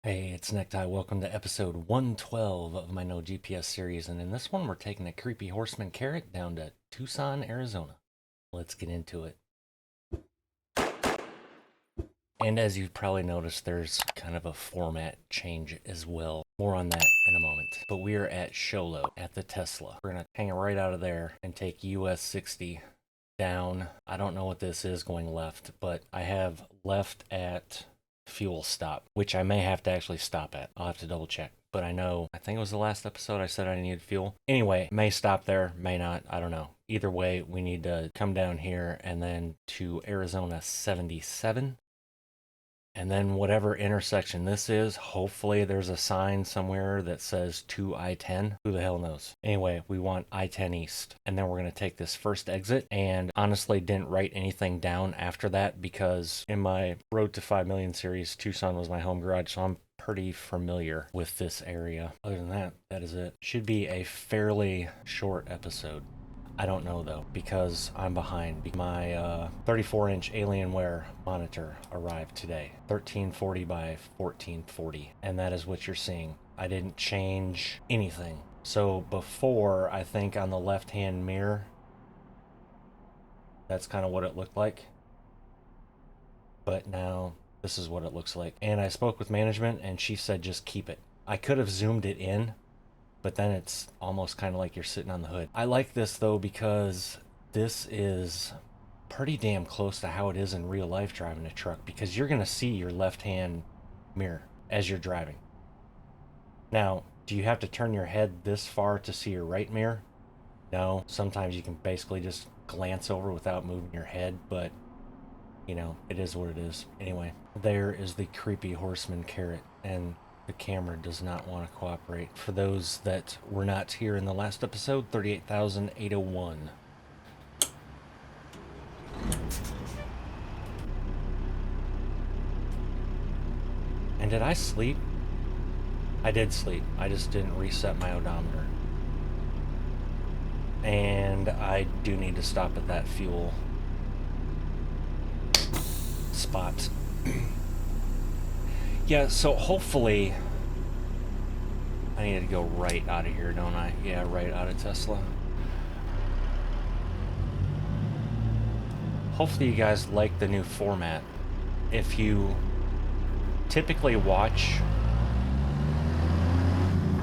Hey, it's NECKTIE. Welcome to episode 112 of my No GPS series, and in this one we're taking a creepy horseman carrot down to Tucson, Arizona. Let's get into it. And as you've probably noticed, there's kind of a format change as well. More on that in a moment. But we are at Sholo at the Tesla. We're going to hang it right out of there and take US 60 down. I don't know what this is going left, but I have left at fuel stop, which I may have to actually stop at. I'll have to double check. But I think it was the last episode I said I needed fuel. Anyway, may stop there, may not, I don't know. Either way, we need to come down here and then to Arizona 77. And then whatever intersection this is, hopefully there's a sign somewhere that says to I-10. Who the hell knows? Anyway, we want I-10 East. And then we're going to take this first exit. And honestly, didn't write anything down after that because in my Road to 5 Million series, Tucson was my home garage. So I'm pretty familiar with this area. Other than that, that is it. Should be a fairly short episode. I don't know though, because I'm behind. My 34-inch Alienware monitor arrived today, 1340 by 1440, and that is what you're seeing. I didn't change anything. So before, I think on the left-hand mirror, that's kind of what it looked like. But now, this is what it looks like. And I spoke with management, and she said just keep it. I could have zoomed it in, but then it's almost kind of like you're sitting on the hood. I like this though because this is pretty damn close to how it is in real life driving a truck, because you're gonna see your left-hand mirror as you're driving. Now, do you have to turn your head this far to see your right mirror? No, sometimes you can basically just glance over without moving your head, but you know, it is what it is. Anyway, there is the creepy horseman carrot, and the camera does not want to cooperate. For those that were not here in the last episode, 38,801. And did I sleep? I did sleep. I just didn't reset my odometer. And I do need to stop at that fuel spot. Yeah, so hopefully I need to go right out of here, don't I? Yeah, right out of Tesla. Hopefully you guys like the new format. If you typically watch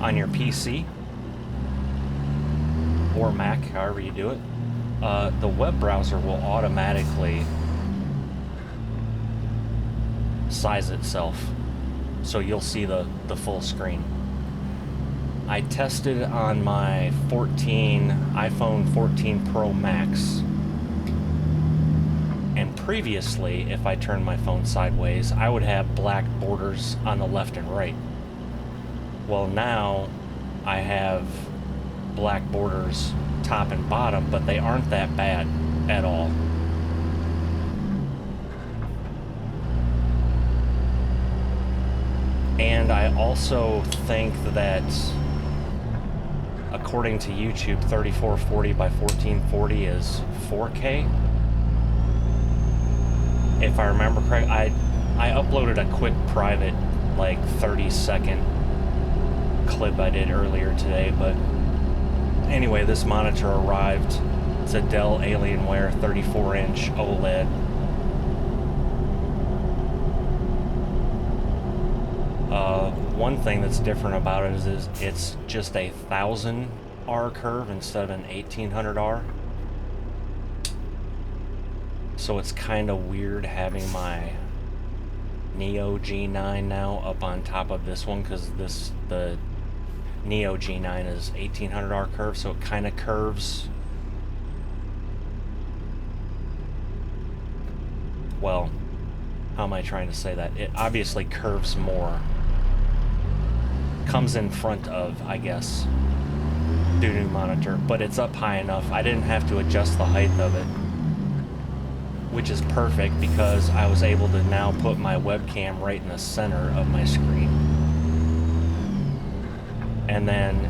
on your PC or Mac, however you do it, the web browser will automatically size itself, so you'll see the full screen. I tested on my iPhone 14 Pro Max, and previously if I turned my phone sideways I would have black borders on the left and right. Well, now I have black borders top and bottom, but they aren't that bad at all. And I also think that, according to YouTube, 3440 by 1440 is 4K. If I remember correct, I uploaded a quick private, like 30-second clip I did earlier today, but anyway, this monitor arrived. It's a Dell Alienware 34-inch OLED. One thing that's different about it is it's just a 1000R curve instead of an 1800R. So it's kind of weird having my Neo G9 now up on top of this one, because the Neo G9 is 1800R curve, so it kind of curves. Well, how am I trying to say that? It obviously curves more. Comes in front of, I guess, doo-doo monitor, but it's up high enough. I didn't have to adjust the height of it, which is perfect because I was able to now put my webcam right in the center of my screen. And then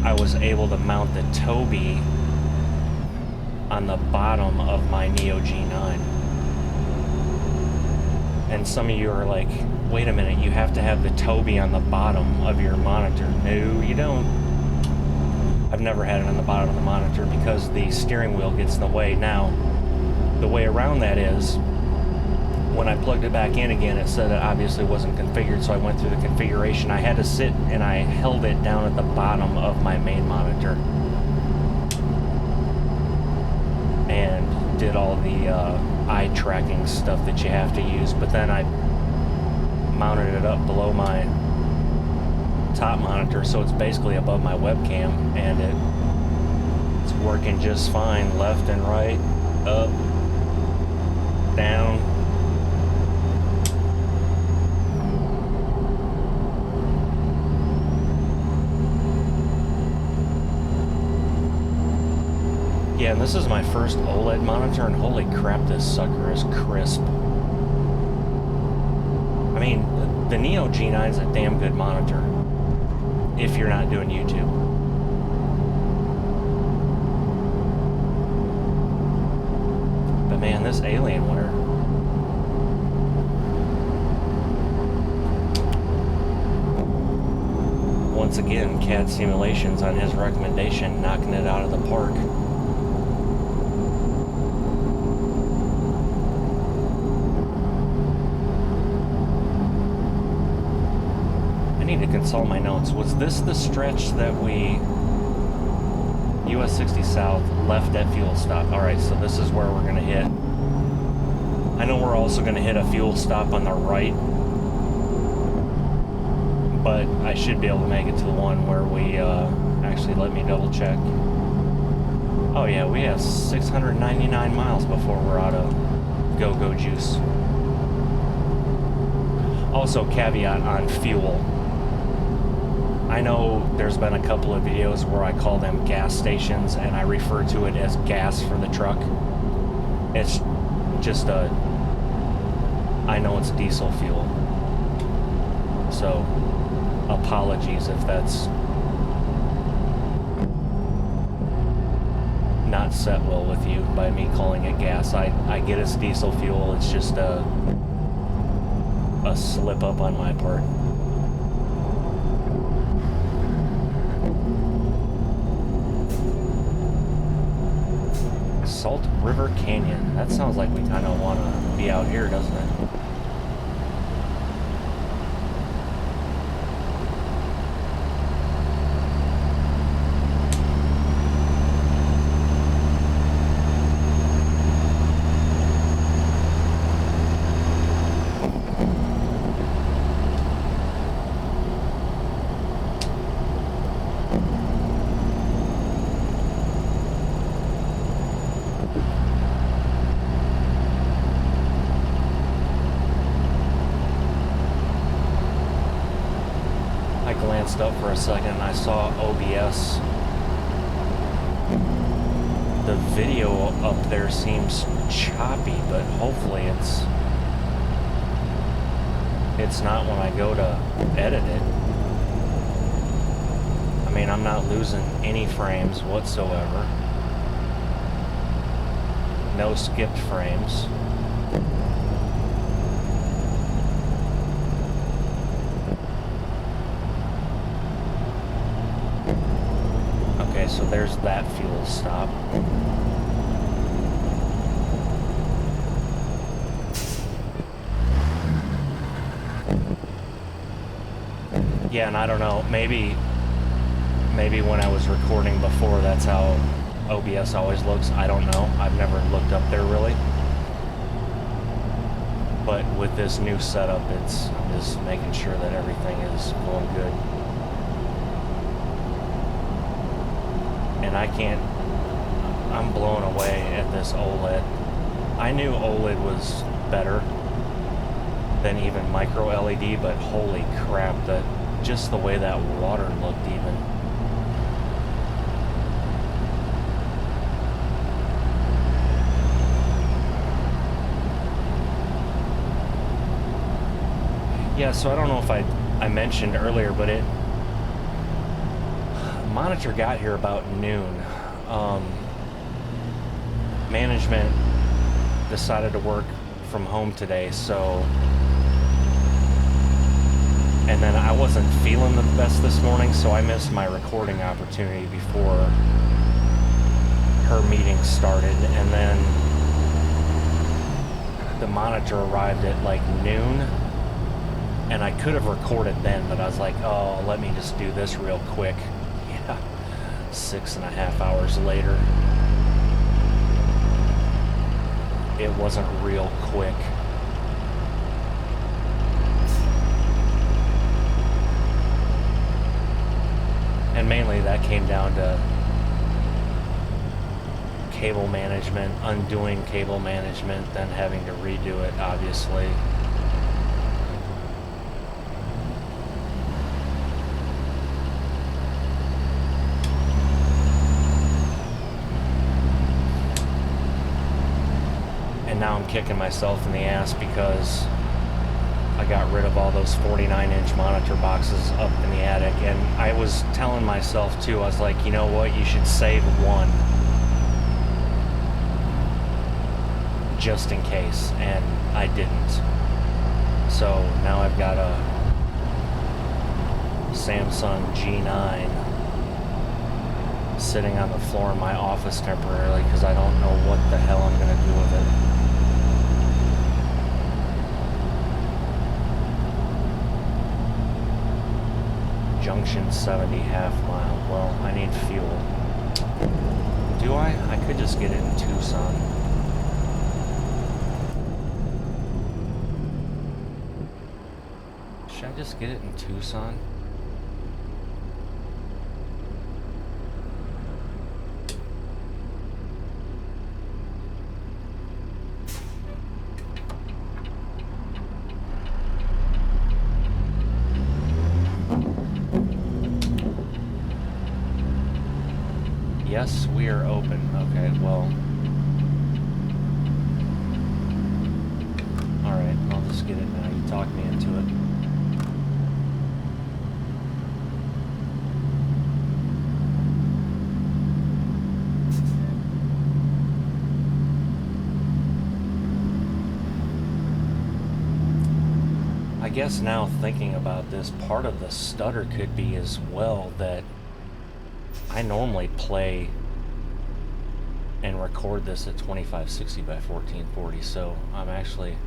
I was able to mount the Tobii on the bottom of my Neo G9. And some of you are like, wait a minute, you have to have the Toby on the bottom of your monitor. No, you don't. I've never had it on the bottom of the monitor because the steering wheel gets in the way. Now, the way around that is, when I plugged it back in again, it said it obviously wasn't configured, so I went through the configuration. I had to sit and I held it down at the bottom of my main monitor and did all the eye tracking stuff that you have to use, but then I mounted it up below my top monitor, so it's basically above my webcam, and it's working just fine. Left and right, up, down. Yeah, and this is my first OLED monitor, and holy crap, this sucker is crisp. I mean, the Neo G9 is a damn good monitor if you're not doing YouTube. But man, this Alienware. Once again, CAD Simulations on his recommendation, knocking it out of the park. To consult my notes. Was this the stretch that we US 60 South left at fuel stop? Alright, so this is where we're gonna hit. I know we're also gonna hit a fuel stop on the right, but I should be able to make it to the one where we actually, let me double check. Oh yeah, we have 699 miles before we're out of go-go juice. Also, caveat on fuel. I know there's been a couple of videos where I call them gas stations and I refer to it as gas for the truck. It's just I know it's diesel fuel. So, apologies if that's not set well with you by me calling it gas. I get it's diesel fuel, it's just a slip up on my part. Salt River Canyon. That sounds like we kind of want to be out here, doesn't it? Up for a second and I saw OBS. The video up there seems choppy, but hopefully it's not when I go to edit it. I mean, I'm not losing any frames whatsoever. No skipped frames. So there's that fuel stop. Yeah, and I don't know, maybe when I was recording before, that's how OBS always looks. I don't know. I've never looked up there really. But with this new setup, I'm just making sure that everything is going good. And I'm blown away at this OLED. I knew OLED was better than even micro LED, but holy crap, just the way that water looked even. Yeah, so I don't know if I mentioned earlier, but monitor got here about noon. Management decided to work from home today, so And then I wasn't feeling the best this morning, so I missed my recording opportunity before her meeting started. And then the monitor arrived at like noon, and I could have recorded then, but I was like, oh, let me just do this real quick. Yeah, 6.5 hours later. It wasn't real quick. And mainly that came down to cable management, undoing cable management, then having to redo it, obviously. And now I'm kicking myself in the ass because I got rid of all those 49-inch monitor boxes up in the attic, and I was telling myself too, I was like, you know what, you should save one just in case, and I didn't. So now I've got a Samsung G9 sitting on the floor in my office temporarily because I don't know what the hell I'm going to do with it. Junction 70 half mile. Well, I need fuel. Do I? I could just get it in Tucson. Should I just get it in Tucson? Yes, we are open. Okay, well. Alright, I'll just get it now. You talked me into it. I guess now thinking about this, part of the stutter could be as well that I normally play and record this at 2560 by 1440, so I'm actually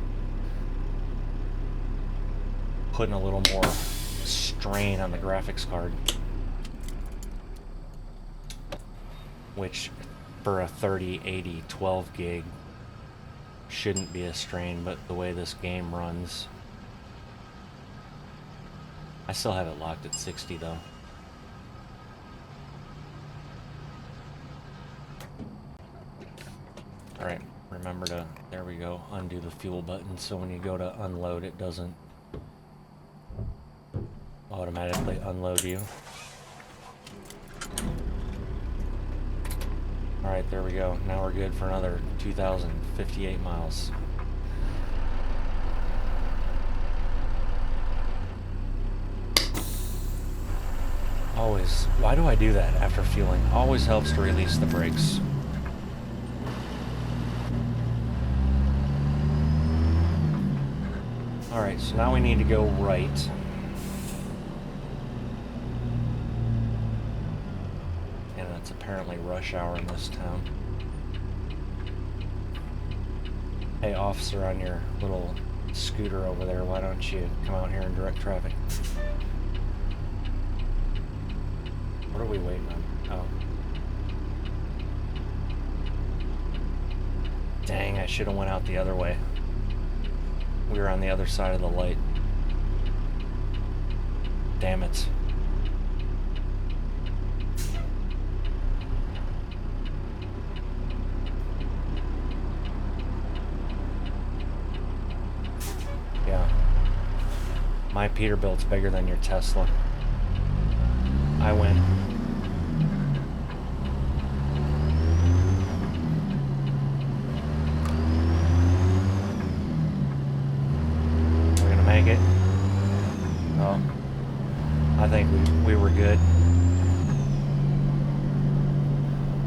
putting a little more strain on the graphics card, which for a 3080 12 gig shouldn't be a strain, but the way this game runs, I still have it locked at 60 though. Alright, remember to, there we go, undo the fuel button so when you go to unload it doesn't automatically unload you. Alright, there we go. Now we're good for another 2,058 miles. Always, why do I do that after fueling? Always helps to release the brakes. Alright, so now we need to go right. And it's apparently rush hour in this town. Hey, officer on your little scooter over there, why don't you come out here and direct traffic? What are we waiting on? Oh. Dang, I should have went out the other way. We were on the other side of the light. Damn it. Yeah. My Peterbilt's bigger than your Tesla. I win. Make it. Oh, I think we were good.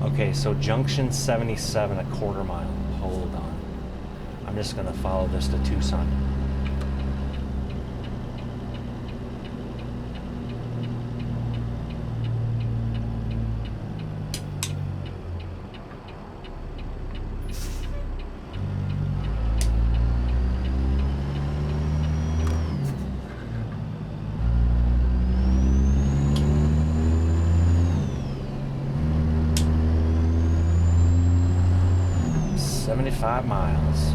Okay, so junction 77, a quarter mile. Hold on. I'm just gonna follow this to Tucson. 25 miles.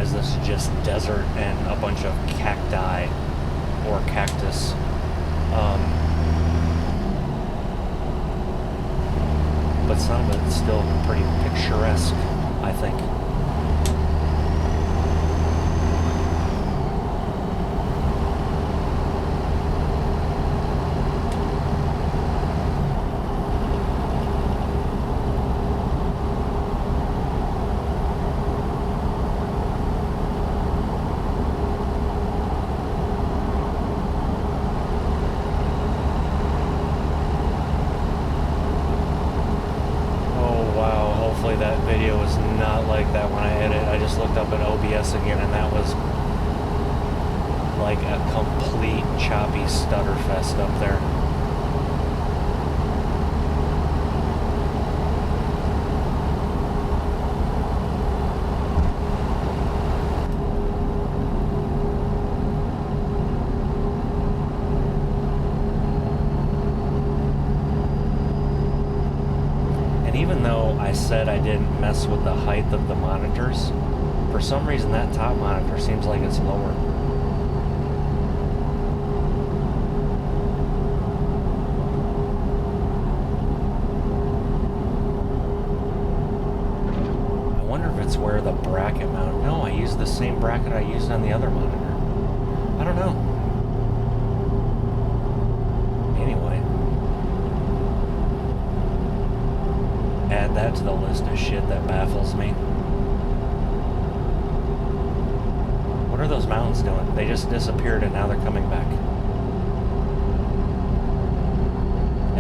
This is just desert and a bunch of cacti or cactus. But some of it's still pretty picturesque, I think. That video was not like that when I edit. I just looked up at OBS again and that was like a complete choppy stutter fest up there. I said I didn't mess with the height of the monitors. For some reason that top monitor seems like it's lower. I wonder if it's where the bracket mount. No, I used the same bracket I used on the other monitor. I don't know. Anyway. Add that to the list of shit that baffles me. What are those mountains doing? They just disappeared and now they're coming back.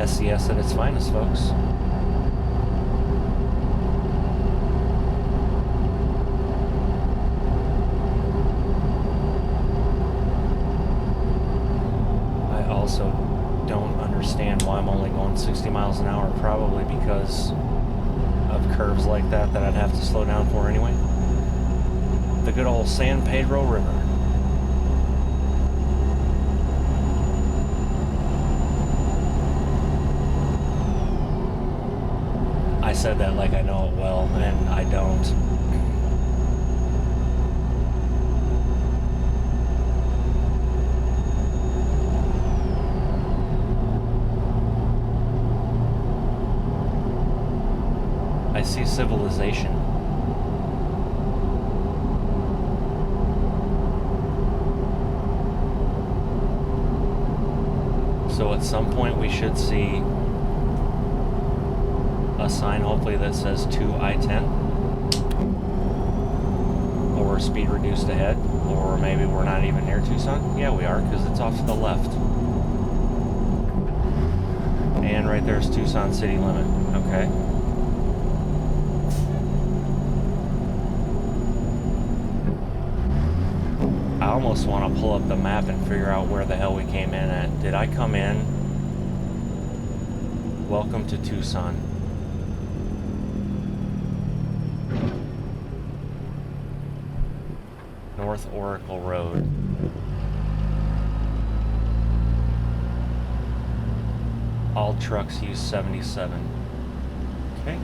SCS at its finest, folks. I also don't understand why I'm only going 60 miles an hour, probably because of curves like that I'd have to slow down for anyway. The good old San Pedro River. I said that like I know it well, and I don't. I see civilization. So at some point we should see a sign hopefully that says to I-10 or speed reduced ahead, or maybe we're not even near Tucson. Yeah, we are, because it's off to the left. And right there's Tucson city limit. Okay. I almost want to pull up the map and figure out where the hell we came in at. Did I come in? Welcome to Tucson. North Oracle Road. All trucks use 77. Okay.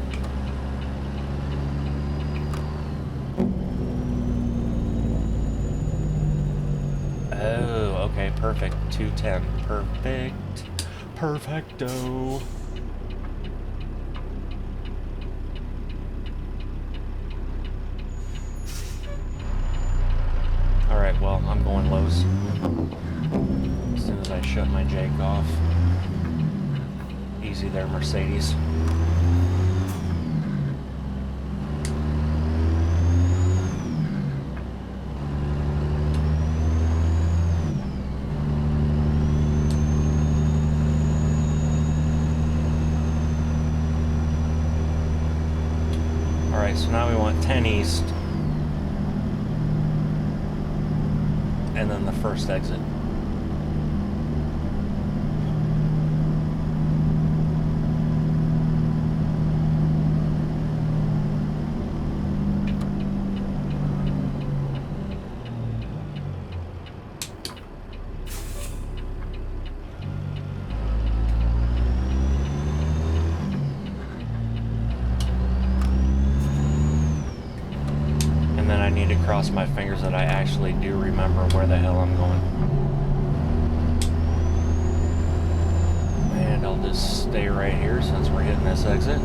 Oh, okay, perfect. 210. Perfect. Perfecto. Alright, well, I'm going lows. As soon as I shut my Jake off. Easy there, Mercedes. Alright, so now we want 10 east and then the first exit. Cross my fingers that I actually do remember where the hell I'm going. And I'll just stay right here since we're hitting this exit.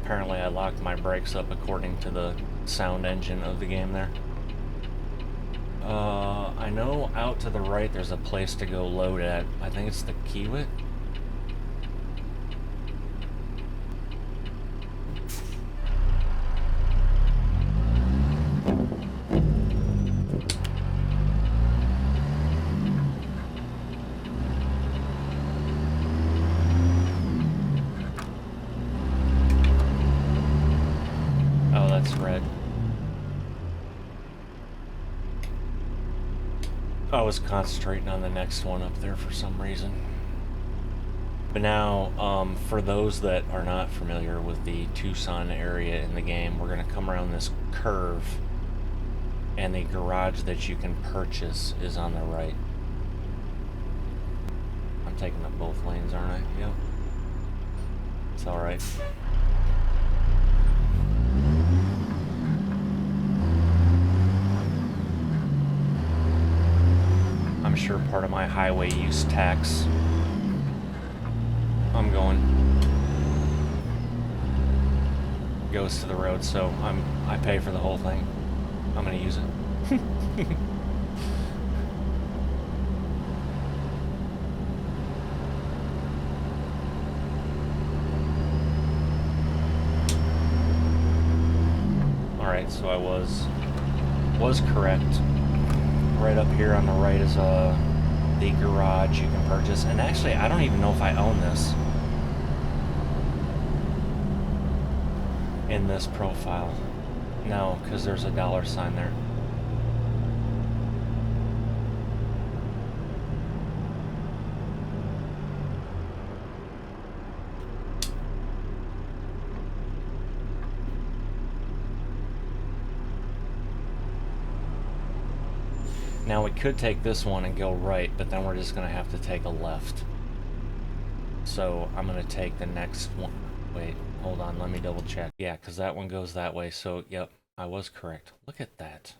Apparently I locked my brakes up according to the sound engine of the game there. I know out to the right there's a place to go load at. I think it's the Kiewit. Oh, that's red. I was concentrating on the next one up there for some reason. But now, for those that are not familiar with the Tucson area in the game, we're going to come around this curve, and the garage that you can purchase is on the right. I'm taking up both lanes, aren't I? Yep. It's alright. I'm sure part of my highway use tax, I'm going, goes to the road, so I pay for the whole thing. I'm gonna use it. Alright, so I was correct. Right up here on the right is the garage you can purchase, and actually I don't even know if I own this in this profile. No, because there's a $sign there. Now we could take this one and go right, but then we're just going to have to take a left. So I'm going to take the next one. Wait, hold on, let me double check. Yeah, because that one goes that way, so yep, I was correct. Look at that.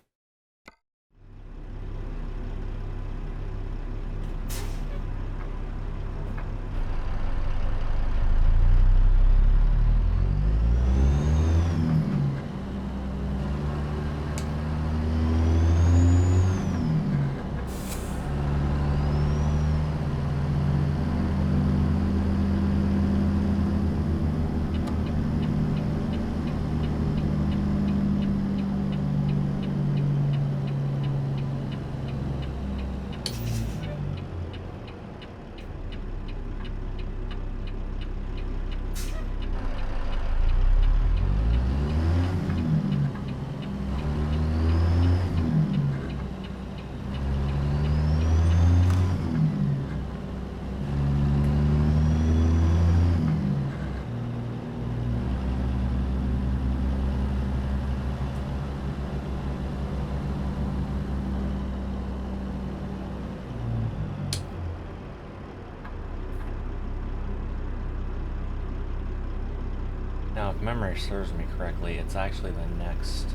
Now, if memory serves me correctly, it's actually the next...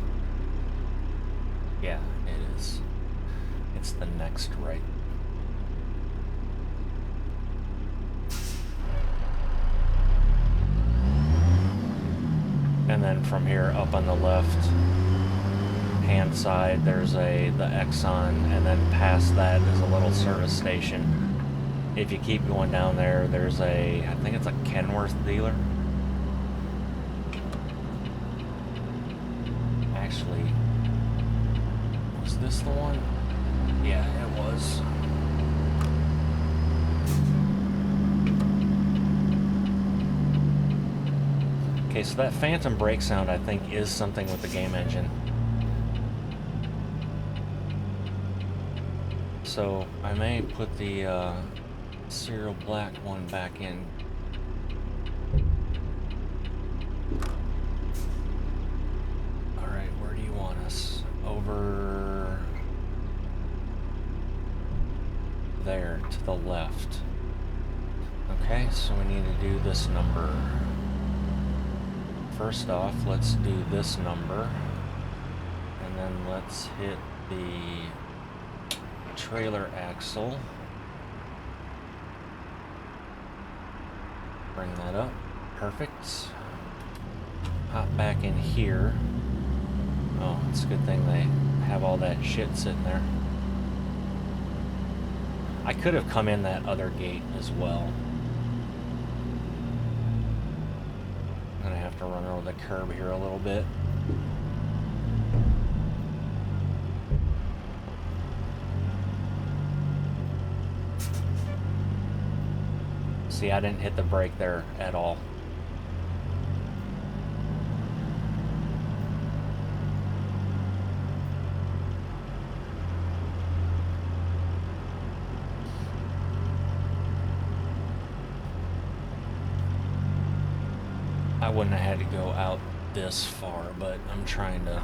Yeah, it is. It's the next right. And then from here, up on the left hand side, there's the Exxon, and then past that is a little service station. If you keep going down there, there's I think it's a Kenworth dealer. Actually, Was this the one? Yeah, it was. Okay, so that phantom brake sound, I think, is something with the game engine. So I may put the serial black one back in. Alright, where do you want us? Over there to the left. Okay, so we need to do this number. First off, let's do this number, and then let's hit the trailer axle. Bring that up. Perfect. Hop back in here. Oh, it's a good thing they have all that shit sitting there. I could have come in that other gate as well. I'm gonna have to run over the curb here a little bit. See, I didn't hit the brake there at all. I wouldn't have had to go out this far, but I'm trying to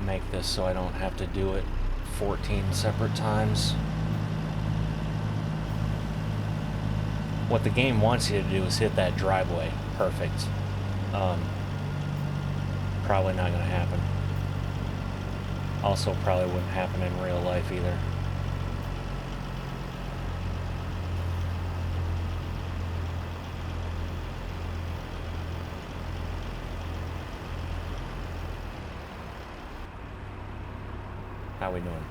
make this so I don't have to do it 14 separate times. What the game wants you to do is hit that driveway. Perfect. Probably not going to happen. Also, probably wouldn't happen in real life either. How we doing?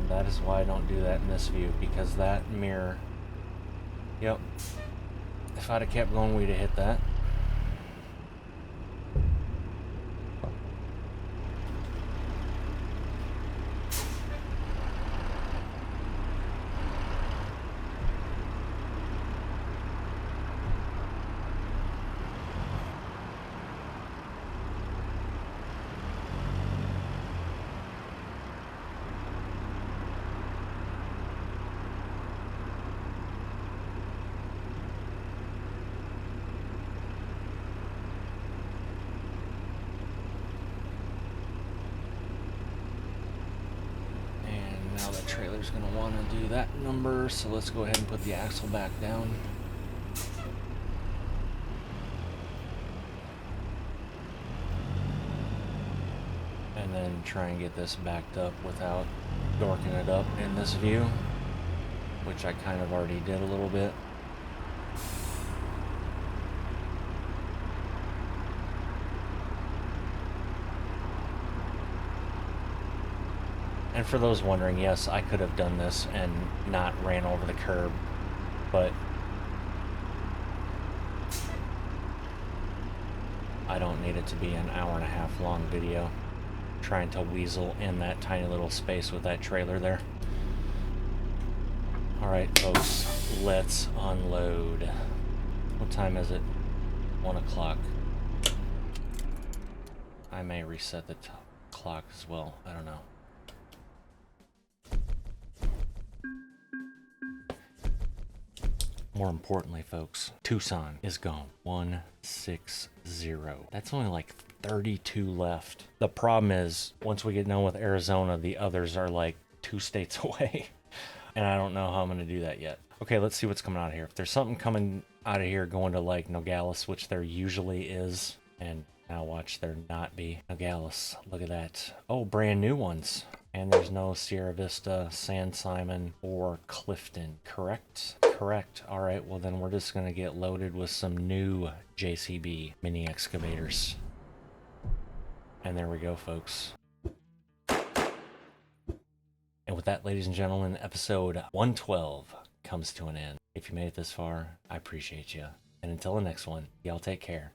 That is why I don't do that in this view, because that mirror, yep, if I'd have kept going, we'd have hit that. Now the trailer's going to want to do that number, so let's go ahead and put the axle back down. And then try and get this backed up without dorking it up in this view, which I kind of already did a little bit. And for those wondering, yes, I could have done this and not ran over the curb, but I don't need it to be an hour-and-a-half long video trying to weasel in that tiny little space with that trailer there. Alright, folks, let's unload. What time is it? 1 o'clock. I may reset the clock as well. I don't know. More importantly, folks, Tucson is gone. 160. That's only like 32 left. The problem is, once we get done with Arizona, the others are like 2 states away. And I don't know how I'm going to do that yet. Okay, let's see what's coming out of here. If there's something coming out of here going to like Nogales, which there usually is, and Now watch there not be. Now Gallus, look at that. Oh, brand new ones. And there's no Sierra Vista, San Simon, or Clifton, correct? Correct. All right, well then we're just gonna get loaded with some new JCB mini excavators. And there we go, folks. And with that, ladies and gentlemen, episode 112 comes to an end. If you made it this far, I appreciate you. And until the next one, y'all take care.